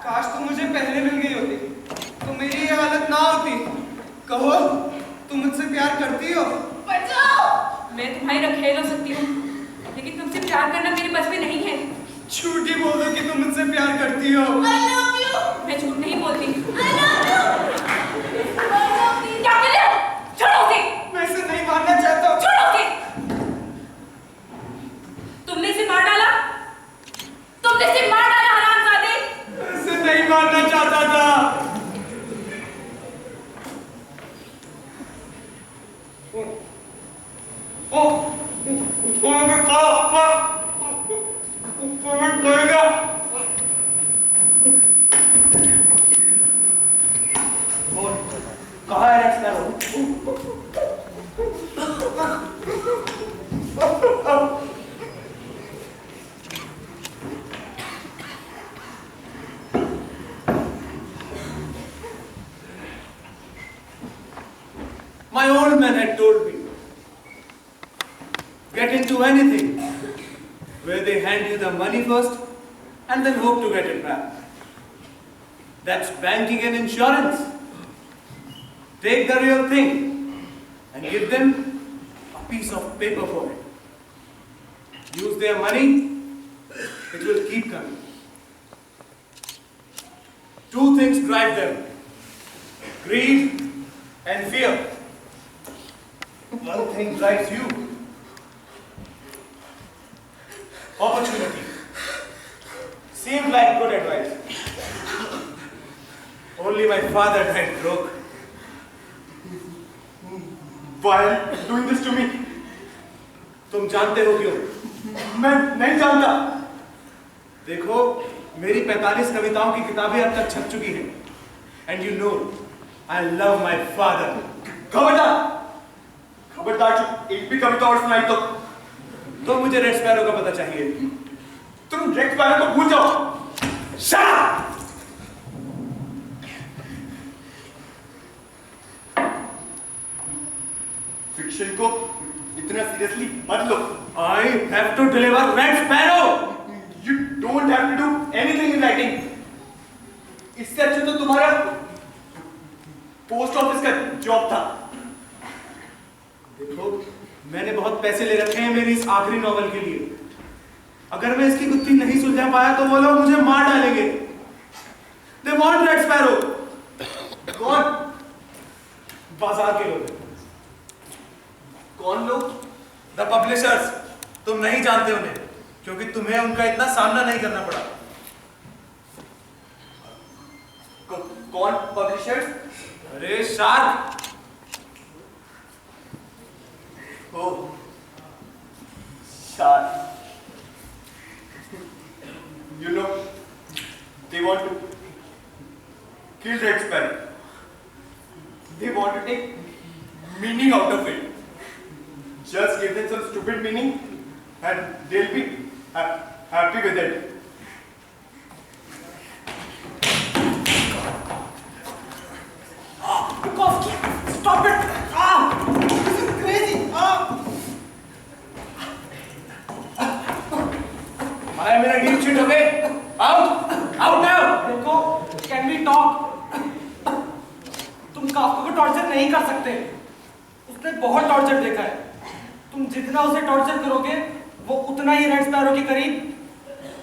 S3: काश तुम मुझे पहले मिल गई होती तो मेरी ये हालत ना होती। कहो, तुम मुझसे प्यार करती हो?
S9: बचाओ।
S6: मैं तुम्हारी रखेल हो सकती हूँ, लेकिन तुमसे प्यार करना मेरे बस में नहीं है।
S3: झूठ ही बोल दो कि तुम मुझसे प्यार करती हो।
S9: I love you.
S6: मैं झूठ नहीं बोलती।
S9: I love you. बचाओ प्लीज।
S6: क्या कर रहे हो? छोड़ो उसे।
S3: मैं इसे नहीं मानना चाहता हूँ।
S6: छोड़ो उसे। तुमने इसे मार डाला? तुमने इसे मार डाला हरामजादे।
S3: इसे नहीं मानना चाहता था।
S2: कहाँ है red sparrow?
S8: My old man had told me, get into anything where they hand you the money first and then hope to get it back. That's banking and insurance. Take the real thing and give them a piece of paper for it. Use their money, it will keep coming. Two things drive them, greed and fear. One thing drives you, opportunity. Seemed like good advice. Only my father died broke.
S3: Why are you doing this to me?
S8: तुम जानते हो क्यों?
S3: मैं नहीं जानता।
S8: देखो, मेरी 45 कविताओं की किताबें अब तक छप चुकी हैं। And you know, I love my father.
S3: खबरदार! खबरदार जो एक भी कविता और सुनाई
S8: तो मुझे रेड स्पैरो का पता चाहिए।
S3: तुम रेड स्पैरो को भूल जाओ।
S8: Shut up!
S3: फिक्शन को इतना सीरियसली मत लो।
S8: I have to deliver Red Sparrow.
S3: You don't have to do anything in writing. इससे अच्छा तो तुम्हारा पोस्ट ऑफिस का जॉब था।
S8: देखो, मैंने बहुत पैसे ले रखे हैं मेरी इस आखिरी नॉवेल के लिए। अगर मैं इसकी गुत्थी नहीं सुलझा पाया तो वो लोग मुझे मार डालेंगे। They want Red Sparrow.
S3: कौन?
S8: बाजार के लोग।
S3: कौन लोग?
S8: The publishers. तुम नहीं जानते उन्हें, क्योंकि तुम्हें उनका इतना सामना नहीं करना पड़ा।
S3: कौन पब्लिशर्स?
S8: अरे shark.
S3: Oh, Shark. You know, they want to kill Red Sparrow. They want to take meaning out of it. Just give them some stupid meaning and they'll be happy with it.
S2: Stop it! This is crazy!
S8: I am in a deep shit, okay? Out! Out now!
S3: देखो, can we talk? तुम Kafka को torture नहीं कर सकते। उसने बहुत torture देखा है। तुम जितना उसे टॉर्चर करोगे, वो उतना ही रेड स्पैरो के करीब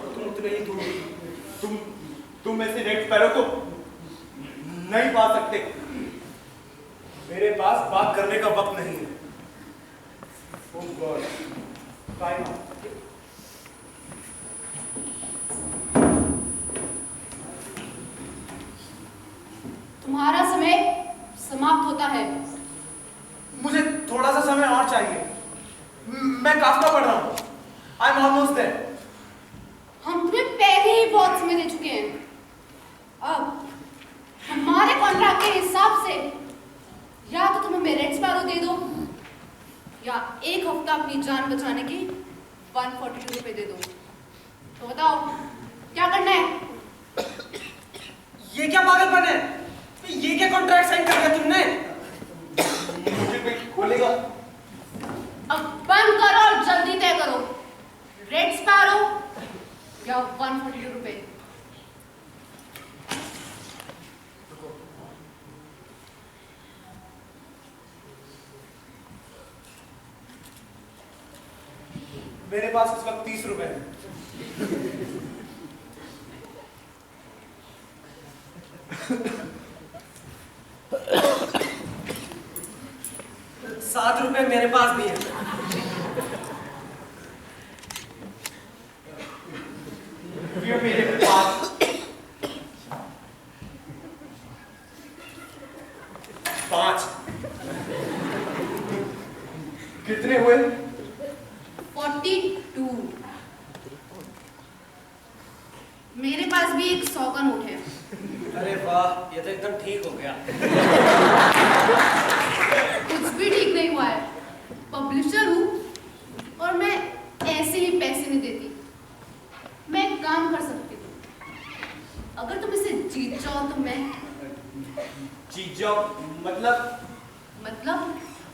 S3: और तुम उतने ही दूर। तुम ऐसे रेड स्पैरो को नहीं पा सकते।
S8: मेरे पास बात करने का वक्त नहीं है। Oh God. Time out.
S1: तुम्हारा समय समाप्त होता है।
S8: मुझे थोड़ा सा समय और चाहिए। मैं काफ्का पढ़ रहा हूँ। I'm almost there.
S1: हम तुम्हें पहले ही बहुत समय दे चुके हैं। अब हमारे कॉन्ट्रैक्ट के हिसाब से या तो तुम हमें रेड स्पैरो दे दो या एक हफ्ता अपनी जान बचाने के 142 रुपए दे दो। तो बताओ क्या करना है?
S3: ये क्या पागलपन है? ये क्या कॉन्ट्रैक्ट साइन कर दिया तुमने?
S8: मुझे कोई खोलेगा?
S1: अब बंद करो और जल्दी तय करो, रेड स्पैरो या 142 रुपए।
S8: मेरे पास इस वक्त 30 रुपए हैं।
S3: ₹7 मेरे पास भी है।
S8: ये मेरे पास 5। कितने हुए?
S1: 42। मेरे पास भी एक 100 का नोट है।
S3: अरे वाह, ये तो एकदम ठीक हो गया।
S1: कुछ भी ठीक नहीं हुआ है। पब्लिशर हूँ और मैं ऐसे ही पैसे नहीं देती। मैं एक काम कर सकती हूँ, अगर तुम इसे जीत जाओ तो मैं
S8: जीत जाओ मतलब?
S1: मतलब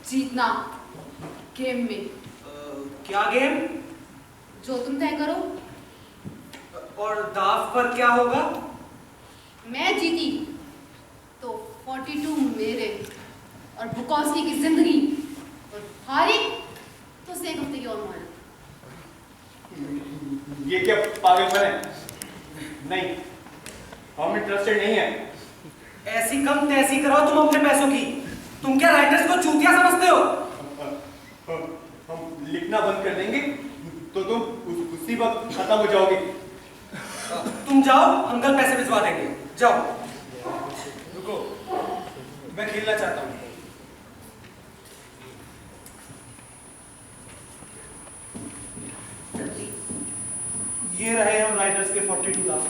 S1: जीतना गेम में।
S3: क्या गेम?
S1: जो तुम तय करो।
S3: और दाव पर क्या होगा?
S1: मैं जीती तो 42 मेरे और बुकॉस्की की जिंदगी, और हारी तो उसे 1 हफ्ते की और मोहलत।
S8: ये क्या पागलपन है? नहीं, हम इंटरेस्टेड नहीं है।
S3: ऐसी कम तैसी कराओ तुम अपने पैसों की। तुम क्या राइटर्स को चूतिया समझते हो?
S8: हम लिखना बंद कर देंगे तो तुम उसी वक्त खत्म हो जाओगे।
S3: तुम जाओ, हम कल पैसे भिजवा देंगे। जाओ।
S8: रुको, मैं खेलना चाहता हूँ। ये रहे हम राइटर्स के 42 लाख।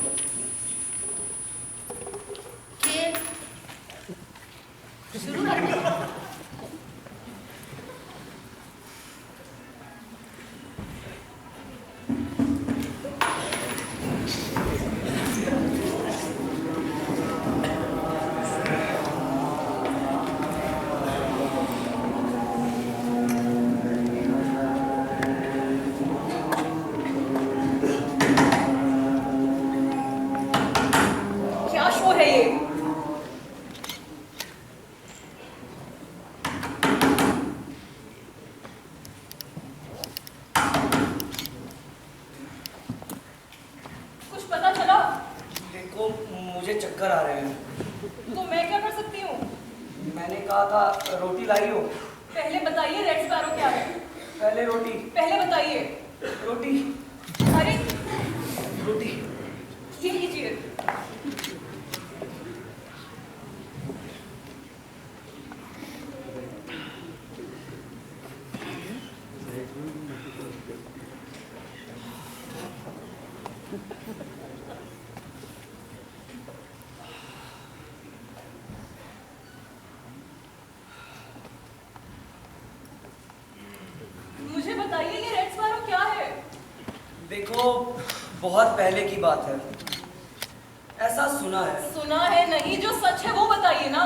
S1: खेल शुरू करते।
S9: क्या शो है ये? कुछ पता चला?
S2: देखो, मुझे चक्कर आ रहे हैं।
S9: तो मैं क्या कर सकती हूँ?
S2: मैंने कहा था रोटी लाई हो।
S9: पहले बताइए रेड स्पैरो क्या है?
S2: पहले रोटी।
S9: पहले बताइए।
S2: रोटी।
S9: अरे
S2: रोटी।
S9: ये लीजिए। मुझे बताइए ये रेड स्पैरो क्या है?
S2: देखो, बहुत पहले की बात है, ऐसा सुना है।
S9: सुना है नहीं, जो सच है वो बताइए ना।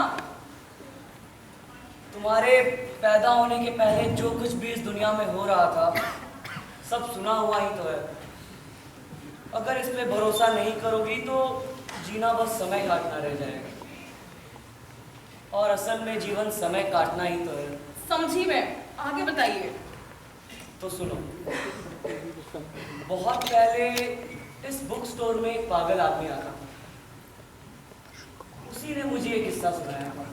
S2: तुम्हारे पैदा होने के पहले जो कुछ भी इस दुनिया में हो रहा था, सब सुना हुआ ही तो है। अगर इस पे भरोसा नहीं करोगी तो जीना बस समय काटना रह जाएगा। और असल में जीवन समय काटना ही तो है।
S9: समझी मैं, आगे बताइए।
S2: तो सुनो, बहुत पहले इस बुक स्टोर में एक पागल आदमी आता, उसी ने मुझे ये किस्सा सुनाया था।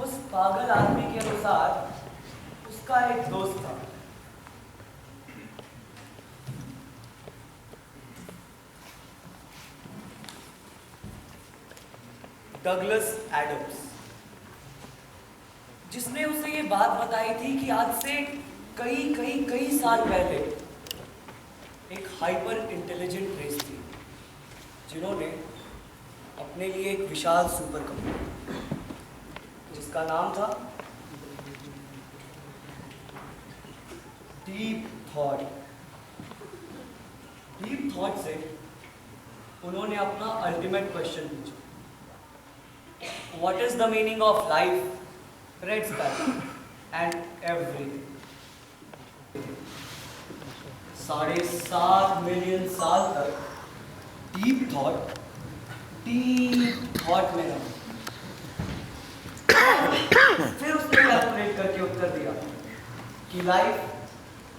S2: उस पागल आदमी के अनुसार उसका एक दोस्त था। डगलस एडम्स, जिसने उसे ये बात बताई थी कि आज से कई साल पहले एक हाइपर इंटेलिजेंट रेस थी, जिन्होंने अपने लिए एक विशाल सुपर कंप्यूटर, जिसका नाम था डीप थॉट। डीप थॉट से उन्होंने अपना अल्टीमेट क्वेश्चन पूछा, what is the meaning of life, red sparrow and everything. 7.5 million साल तक डीप थॉट में रहा। फिर उसने कैलकुलेट करके उत्तर दिया कि life,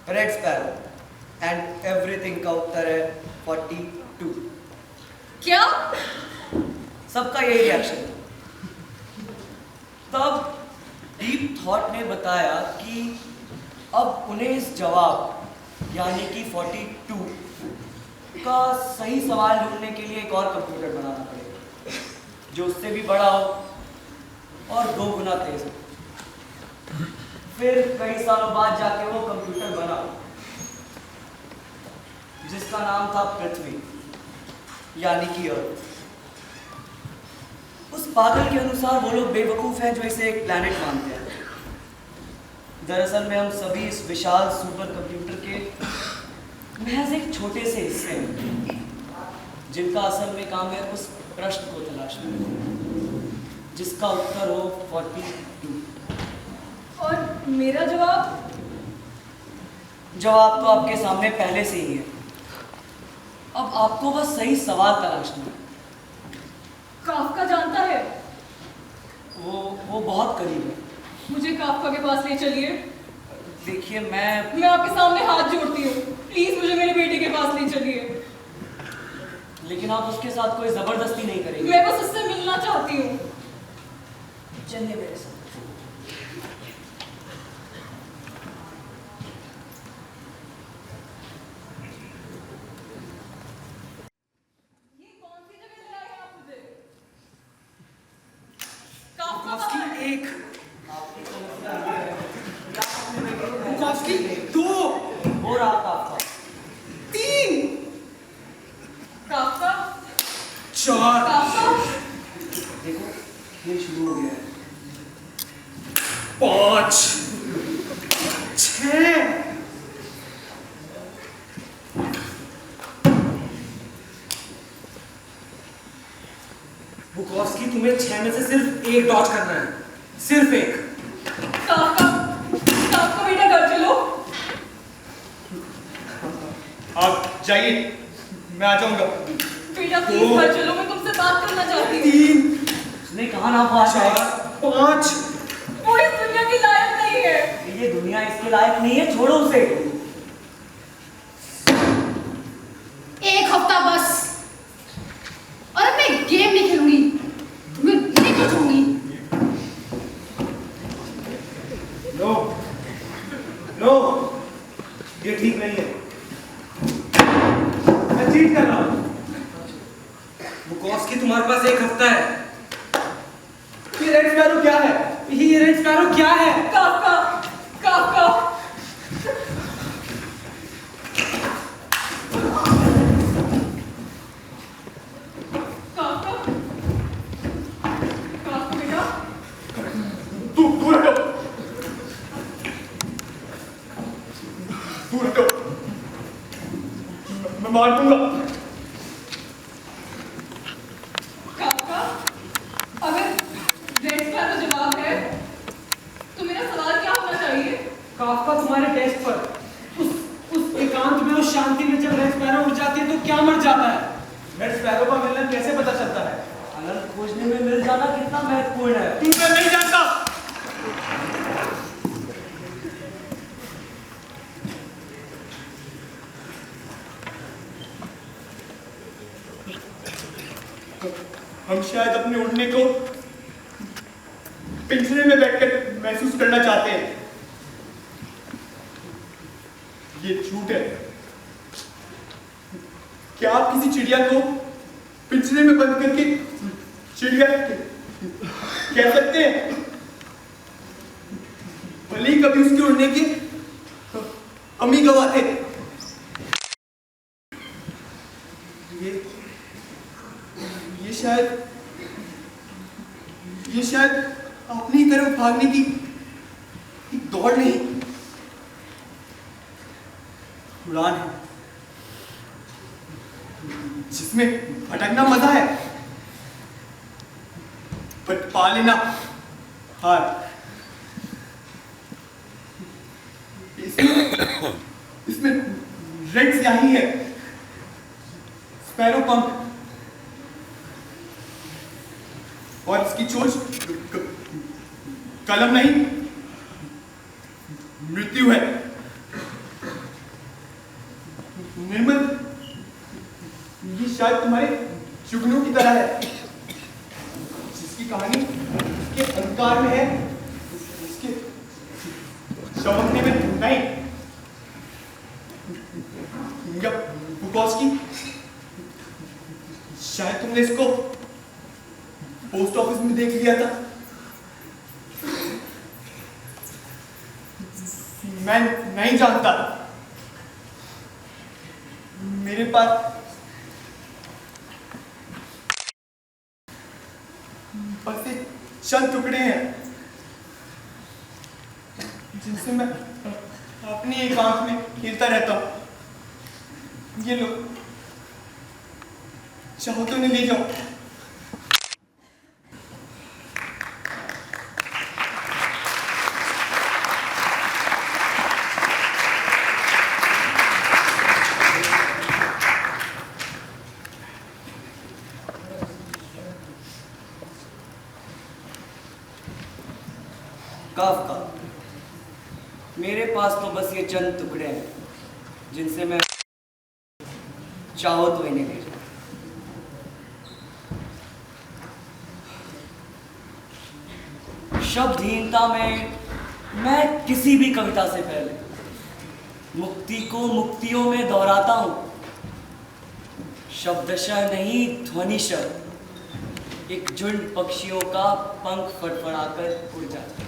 S2: red sparrow and everything का उत्तर है 42।
S9: क्या?
S2: सबका यही रिएक्शन। तब डीप थॉट ने बताया कि अब उन्हें इस जवाब यानी कि 42 का सही सवाल ढूंढने के लिए एक और कंप्यूटर बनाना पड़ेगा जो उससे भी बड़ा हो और 2 गुना तेज हो। फिर कई सालों बाद जाके वो कंप्यूटर बना जिसका नाम था पृथ्वी यानी कि अर्थ। उस पागल के अनुसार वो लोग बेवकूफ हैं जो इसे एक प्लैनेट मानते हैं। दरअसल में हम सभी इस विशाल सुपर कंप्यूटर के महज एक छोटे से हिस्से हैं जिनका असल में काम है उस प्रश्न को तलाशना जिसका उत्तर हो 42।
S9: और मेरा जवाब?
S2: जवाब तो आपके सामने पहले से ही है। अब आपको बस सही सवाल तलाशना है।
S9: काफका जानता है?
S2: वो बहुत करीब है।
S9: मुझे काफका के पास ले चलिए।
S2: देखिए मैं
S9: आपके सामने हाथ जोड़ती हूँ, प्लीज मुझे मेरे बेटे के पास ले चलिए।
S2: लेकिन आप उसके साथ कोई जबरदस्ती नहीं करेंगे।
S9: मैं बस उससे मिलना चाहती हूँ।
S2: चलिए मेरे साथ।
S9: ये कौन सी जगह दिलाई आप मुझे?
S3: बुकोव्स्की 1,
S2: आपकी समस्या ये है कि आप अपने बेटे को
S3: बुकोव्स्की 2,
S2: हो रहा था आपका
S3: 3,
S9: काफका?
S3: 4।
S9: काफका?
S2: देखो ये शुरू हो गया है।
S3: 5, 6। बुकोव्स्की तुम्हें 6 में से सिर्फ 1 डॉच करना है, सिर्फ 1।
S9: काफका बेटा घर चलो।
S8: आप जाइए, मैं आ जाऊंगा।
S9: बेटा प्लीज घर चलो, मैं तुमसे बात करना चाहती हूँ।
S3: 3,
S2: उसने कहा ना बात
S3: 4, 5।
S9: वो इस दुनिया की लायक नहीं है।
S2: ये दुनिया इसके लायक नहीं है, छोड़ो उसे।
S1: 1 हफ्ता बस और अब मैं गेम नहीं खेलूंगी, तुम्हें नहीं बचाऊंगी।
S3: नो, नो, ये ठीक नहीं है। मैं चीट कर रहा हूँ। बुकोव्स्की तुम्हारे पास 1 हफ्ता है। ये रेड स्पैरो क्या है? ये रेड स्पैरो क्या है?
S9: काफका बेटा,
S8: तू दूर हटो, दूर हटो, मैं मार दूंगा।
S9: काफका, अगर रेड स्पैरो जवाब है तो मेरा सवाल क्या होना चाहिए?
S3: काफका तुम्हारे टेस्ट पर उस एकांत में, उस शांति में जब रेड स्पैरो उड़ जाती है तो क्या मर जाता है? रेड स्पैरो का मिलना कैसे पता चलता है?
S2: अनंत खोजने में मिल जाना कितना महत्वपूर्ण है।
S8: तू मैं नहीं जानता। हम शायद अपने उड़ने को पिंजरे में बैठकर महसूस करना चाहते हैं। ये झूठ है। क्या आप किसी चिड़िया को पिंजरे में बंद करके चिड़िया कह सकते हैं? भले ही कभी उसके उड़ने की हम ही गवाह थे। ये शायद अपनी तरफ भागने की एक दौड़ नहीं, उड़ान है। जिसमें भटकना मजा है पर पा लेना हार। इसमें रेड स्याही है, स्पैरो पंख, और इसकी चोंच कलम नहीं मृत्यु है। निर्मल, ये शायद तुम्हारे जुगनू की तरह है, जिसकी कहानी के अहंकार में है, उसके चमकने में नहीं। या बुकॉस्की, शायद तुमने इसको पोस्ट ऑफिस में देख लिया था। मैं नहीं जानता। मेरे पास बस एक चंद टुकड़े हैं जिनसे मैं अपनी एक आंख में खेलता रहता हूं। ये लो, चाहो तो नहीं ले जाओ।
S2: काफका, मेरे पास तो बस ये चंद टुकड़े हैं जिनसे मैं चाहो तो इन्हें ले जाऊं। शब्दहीनता में मैं किसी भी कविता से पहले मुक्ति को मुक्तियों में दोहराता हूं। शब्दशः नहीं, ध्वनिशः एक झुंड पक्षियों का पंख फड़फड़ाकर उड़ जाता है।